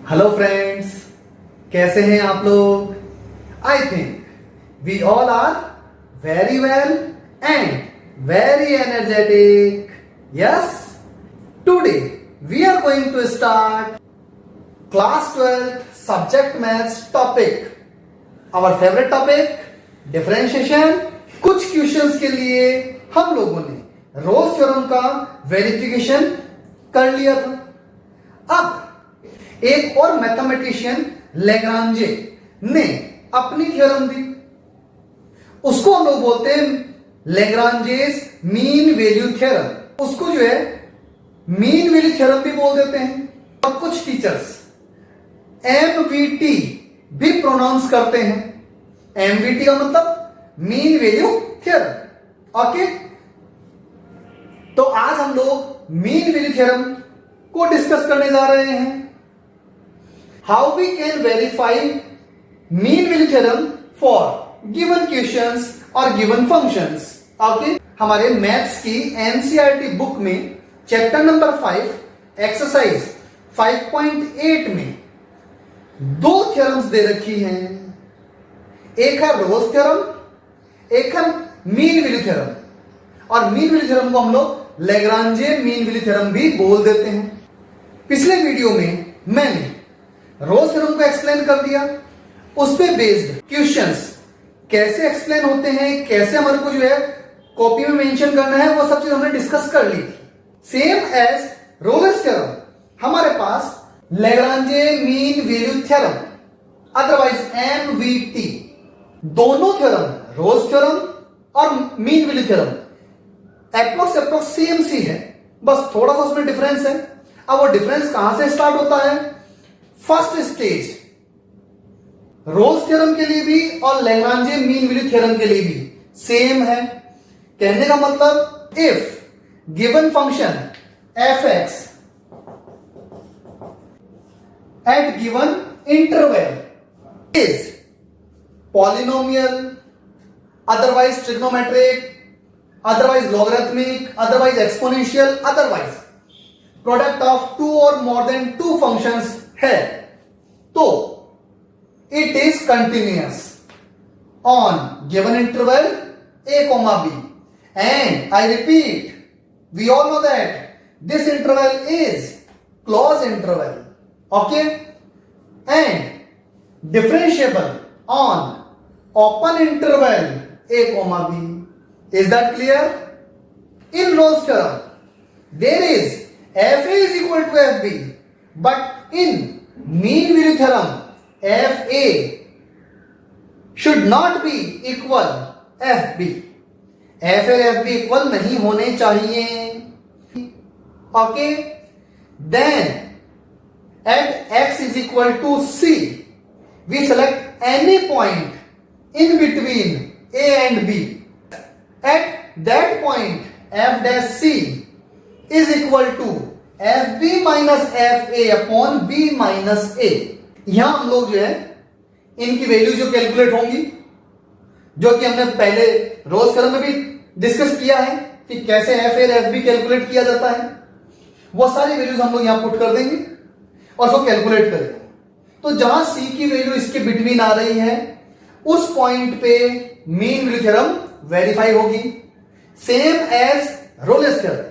Hello friends, कैसे हैं आप लोग? I think we all are very well and very energetic. Yes, today we are going to start class 12 subject maths topic. Our favourite topic differentiation. कुछ questions के लिए हम लोगों ने रोल्स थ्योरम का वेरिफिकेशन कर लिया था. अब एक और मैथमेटिशियन लेग्रांजे ने अपनी थ्योरम दी. उसको हम लोग बोलते हैं लेग्रांजेस मीन वैल्यू थ्योरम. उसको जो है मीन वैल्यू थ्योरम भी बोल देते हैं. और कुछ टीचर्स एमवीटी भी प्रोनाउंस करते हैं. एमवीटी का मतलब मीन वैल्यू थ्योरम. ओके, तो आज हम लोग मीन वैल्यू थ्योरम को डिस्कस करने जा रहे हैं. How we can verify mean value theorem for given questions और गिवन फंक्शंस. ओके, हमारे मैथ्स की एनसीईआरटी बुक में चैप्टर नंबर 5 एक्सरसाइज 5.8 में दो थ्योरम्स दे रखी हैं. एक है रोल्स थ्योरम, एक है मीन वैल्यू थ्योरम. और मीन वैल्यू थ्योरम को हम लोग लेग्रांजे मीन वैल्यू थ्योरम भी बोल देते हैं. पिछले वीडियो में मैंने रोल्स थ्योरम को एक्सप्लेन कर दिया. उस पे बेस्ड क्वेश्चंस कैसे एक्सप्लेन होते हैं, कैसे हमारे को जो है कॉपी में मेंशन करना है, वो सब चीज हमने डिस्कस कर ली थी. सेम एज रोल्स थ्योरम हमारे पास Lagrange mean value theorem otherwise MVT, दोनों थ्योरम रोल्स थ्योरम और mean value theorem approx same सी है, बस थोड़ा सा उसमें डिफरेंस है. अब वो डिफरेंस कहां से स्टार्ट होता है? फर्स्ट स्टेज रोल्स थ्योरम के लिए भी और लेग्रांजे मीन वैल्यू थ्योरम के लिए भी सेम है. कहने का मतलब if given function f x at given interval is polynomial, otherwise trigonometric, otherwise logarithmic, otherwise exponential, otherwise product of two or more than two functions है, तो it is continuous on given interval a comma b. And I repeat, we all know that this interval is closed interval. Okay, and differentiable on open interval a comma b. Is that clear? In Rolle's theorem there is fa is equal to fb, but in mean value theorem fa should not be equal fb. fa और fb equal नहीं होने चाहिए. Okay, then at x is equal to c we select any point in between a and b. At that point f dash c is equal to fb minus fa upon b minus a. यहां हम लोग जो है इनकी value जो calculate होंगी, जो कि हमने पहले रोल्स थ्योरम में भी डिस्कस किया है कि कैसे fa और fb कैलकुलेट किया जाता है, वो सारी वैल्यूज हम लोग यहां पुट कर देंगे और उसको कैलकुलेट करेंगे. तो जहां c की वैल्यू इसके बिटवीन आ रही है उस पॉइंट पे मीन वैल्यू थ्योरम वेरीफाई होगी. सेम एज रोल्स थ्योरम,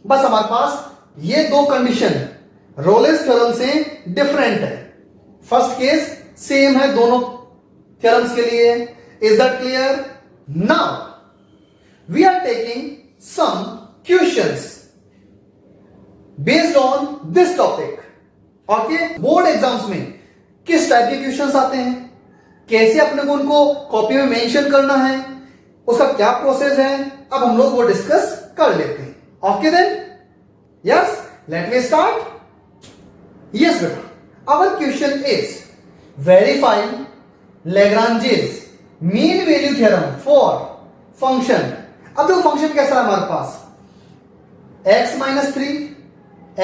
बस हमारे पास ये दो कंडीशन रोल्स थ्योरम से डिफरेंट है. फर्स्ट केस सेम है दोनों थ्योरम्स के लिए. Is that clear? Now we are taking some questions based on this topic. Okay, board exams में किस टाइप के क्वेश्चंस आते हैं, कैसे अपने को उनको कॉपी में मेंशन करना है, उसका क्या प्रोसेस है, अब हम लोग वो डिस्कस कर लेते हैं. Okay then, yes, let me start. Yes बेटा, our question is verify Lagrange's mean value theorem for function. अब देखो फंक्शन कैसा है हमारे पास, x minus 3,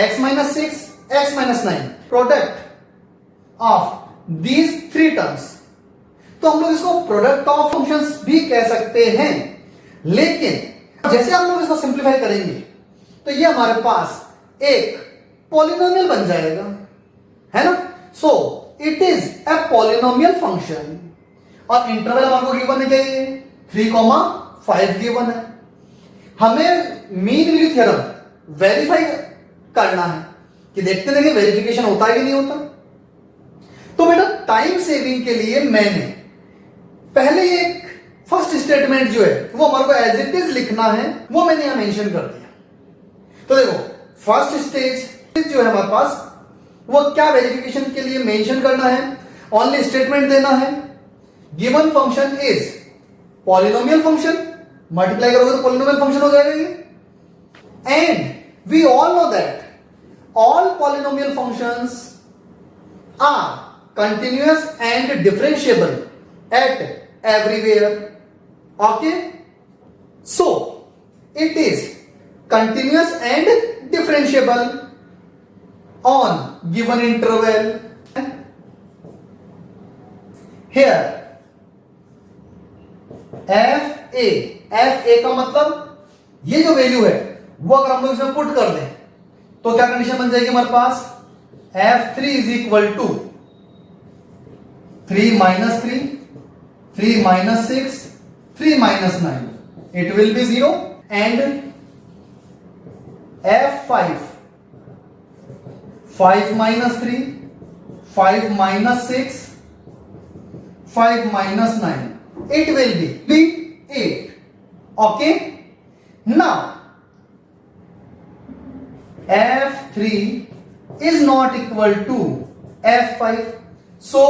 x minus 6, x minus 9, product of these three terms. तो हम लोग इसको प्रोडक्ट ऑफ फंक्शंस भी कह सकते हैं, लेकिन जैसे हम लोग इसको सिंप्लीफाई करेंगे तो ये हमारे पास एक पॉलिनोमियल बन जाएगा, है ना. सो it is a polynomial function. और इंटरवल हमारे को गिवन है क्या, ये 3,5 गिवन है। हमें मीन वैल्यू थ्योरम वेरीफाई करना है कि देखते हैं कि वेरिफिकेशन होता है कि नहीं होता। तो बेटा टाइम सेविंग के लिए मैंने पहले एक फर्स्ट स्टेटमेंट जो है वो हमारे को एज इट इज लिखना है, वो मैंने यहां मेंशन कर दिया। तो देखो फर्स्ट स्टेज जो है हमारे पास वो क्या वेरिफिकेशन के लिए मेंशन करना है, ओनली स्टेटमेंट देना है given function is polynomial function, multiply करोगे तो पॉलिनोमियल फंक्शन हो जाएगा ये। And we all know that all polynomial functions are continuous and differentiable at everywhere. Okay, so it is continuous and differentiable on given interval. Here fa का मतलब ये जो value है वो अगर हम लोग इसमें पुट कर दें तो क्या कंडीशन बन जाएगी हमारे पास, f3 is equal to 3 minus 3, 3 minus 6, 3 minus 9, it will be 0। And f5 5 minus 3, 5 minus 6, 5 minus 9, it will be 8. Okay, now f3 is not equal to f5, so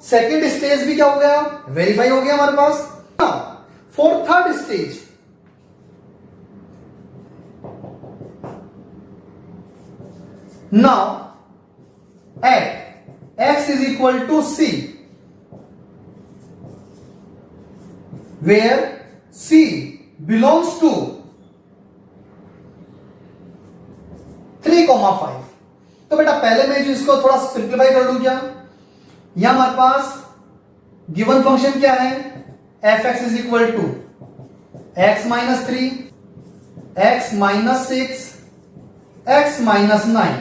second stage भी क्या हो गया, वेरीफाई हो गया हमारे पास। Now for third stage, now at x is equal to c, where c belongs to 3,5। तो बेटा पहले मैं जो इसको थोड़ा सिंप्लीफाई कर दूं क्या, यहां हमारे पास गिवन फंक्शन क्या है, f(x) is equal to x minus 3, x minus 6, x minus 9।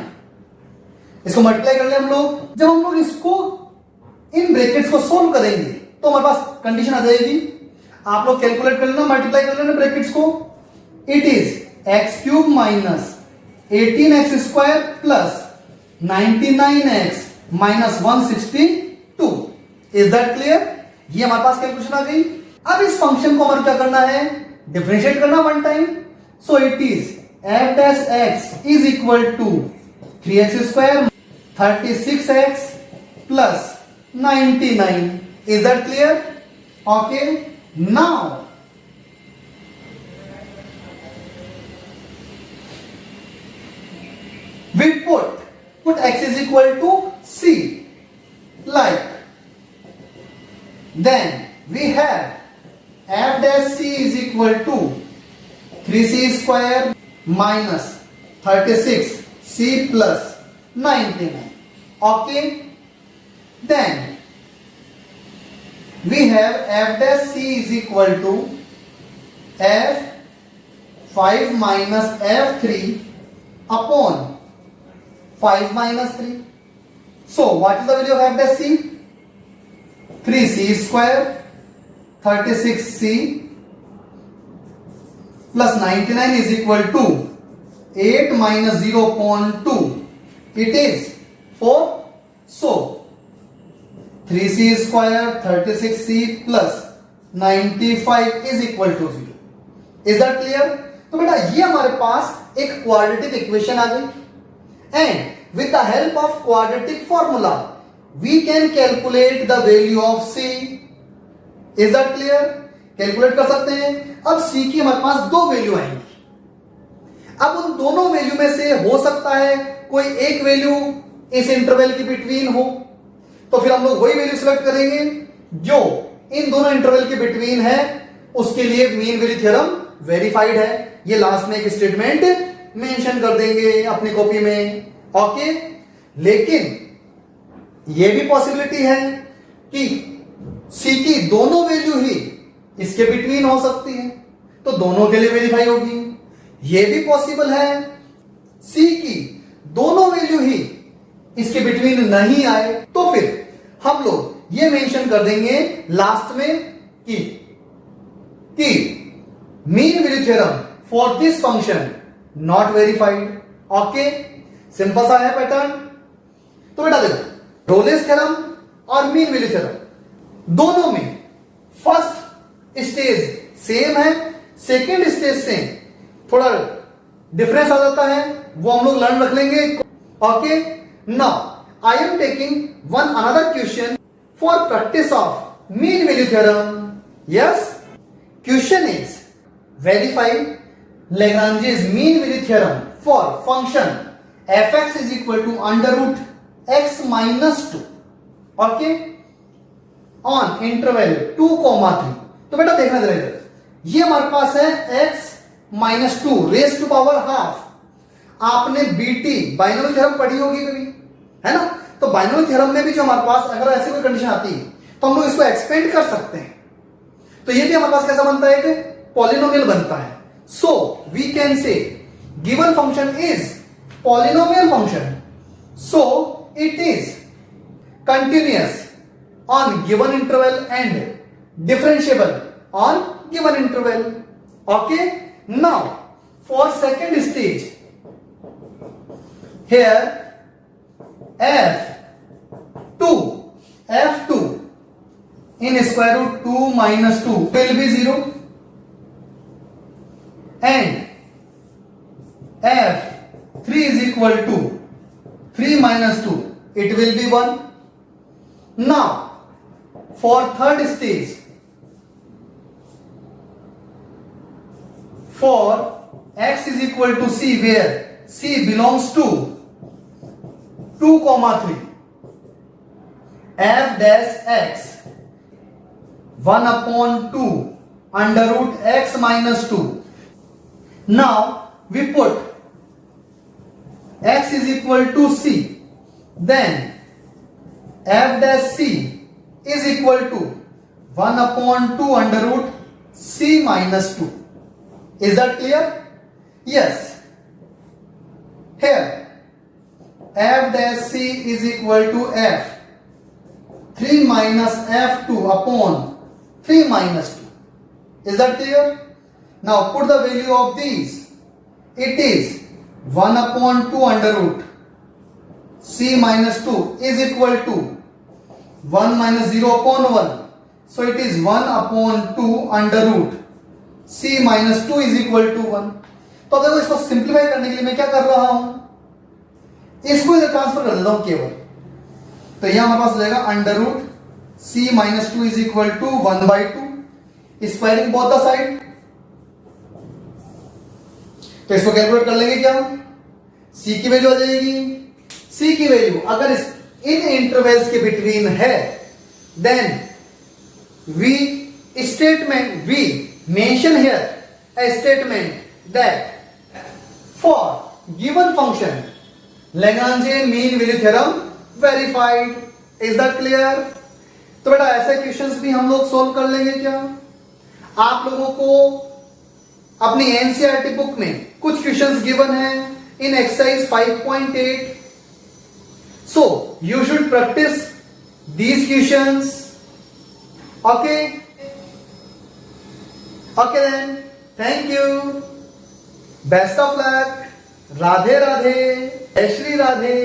इसको मल्टीप्लाई कर ले हम लोग। जब हम लोग इसको इन ब्रैकेट्स को सोल्व करेंगे तो हमारे पास कंडीशन आ जाएगी, आप लोग कैलकुलेट कर लेना, मल्टीप्लाई कर लेना ब्रैकेट्स को। It is x cube minus 18x square plus 99x minus 162। Is that clear? ये हमारे पास कैलकुलेशन आ गई। अब इस फंक्शन को हमारे क्या करना है, डिफरेंशिएट करना one time. So it is f dash x is equal to 3x square 36x plus 99। Is that clear? Okay, now we put x is equal to c, like then we have f dash c is equal to 3c square minus 36c plus 99. Okay, then we have f dash c is equal to f5 minus f3 upon 5 minus 3. So what is the value of f dash c? 3c square 36c plus 99 is equal to 8 minus 0.2. It is 4. So 3c square 36c plus 95 is equal to 0. Is that clear? तो बेटा ये हमारे पास एक quadratic equation आ गई। And with the help of quadratic formula, we can calculate the value of c. Is that clear? Calculate कर सकते हैं। अब c की हमारे पास दो वैल्यू आएंगी। अब उन दोनों वैल्यू में से हो सकता है कोई एक वैल्यू इस इंटरवल के बिटवीन हो, तो फिर हम लोग वही वैल्यू सिलेक्ट करेंगे जो इन दोनों इंटरवल के बिटवीन है। उसके लिए मीन वैल्यू थ्योरम वेरीफाइड है। ये लास्ट में एक स्टेटमेंट मेंशन कर देंगे अपनी कॉपी में। ओके, लेकिन यह भी पॉसिबिलिटी है कि सी की दोनों वैल्यू ही इसके बिटवीन हो सकती है, तो दोनों के लिए वेरीफाई होगी। यह भी पॉसिबल है सी की दोनों वैल्यू ही इसके बिटवीन नहीं आए, तो फिर हम लोग ये मेंशन कर देंगे लास्ट में कि mean value theorem for this function not verified. Okay, simple सा है पैटर्न। तो बेटा देखो, रोलेस थ्योरम और मीन वैल्यू थ्योरम दोनों में फर्स्ट स्टेज सेम है, सेकेंड स्टेज से थोड़ा डिफरेंस आ जाता है, वो हम लोग लर्न रख लेंगे। Okay, now I am taking one another question for practice of mean value theorem. Yes, question is verify Lagrange's mean value theorem for function fx is equal to under root x minus 2, okay, on interval 2, 3। तो बेटा देखना जरा इधर, ये हमारे पास है x minus 2 raise to power half. आपने बीटी बाइनोमियल थ्योरम पढ़ी होगी कभी, है ना? तो बाइनोमियल थ्योरम में भी जो हमारे पास अगर ऐसी कोई कंडीशन आती है तो हम लोग इसको एक्सपेंड कर सकते हैं। तो ये भी हमारे पास कैसा बनता है कि पॉलिनोमियल बनता है। So we can say given function is polynomial function, so it is continuous on given interval and differentiable on given interval. Okay, now for second stage, here f2 in square root 2 minus 2 will be 0 and f3 is equal to 3 minus 2, it will be 1. Now for third stage, for x is equal to c, where c belongs to 2, 3, f dash x 1 upon 2 under root x minus 2. Now we put x is equal to c, then f dash c is equal to 1 upon 2 under root c minus 2. Is that clear? Yes. Here f dash c is equal to f 3 minus f2 upon 3 minus 2. Is that clear? Now put the value of these. It is 1 upon 2 under root c minus 2 is equal to 1 minus 0 upon 1. So it is 1 upon 2 under root c minus 2 is equal to 1. तो अब देखो, इसको simplify करने के लिए मैं क्या कर रहा हूं, इसको इधर ट्रांसफर कर देता हूं केवल। तो यहां हमारे पास हो जाएगा under root c minus 2 is equal to 1 by 2, squaring both the side. तो इसको कैलकुलेट कर लेंगे क्या, c की वैल्यू आ जाएगी। c की वैल्यू अगर इन इंटरवल्स के बिटवीन है, then we mention here a statement that for given function Lagrange mean value theorem verified. Is that clear? तो बेटा ऐसे क्वेश्चंस भी हम लोग सोल्व कर लेंगे क्या? आप लोगों को अपनी एनसीईआरटी बुक में कुछ क्वेश्चंस गिवन है इन exercise 5.8, so you should practice these questions. Okay then, thank you, best of luck, Radhe Radhe, जय श्री राधे।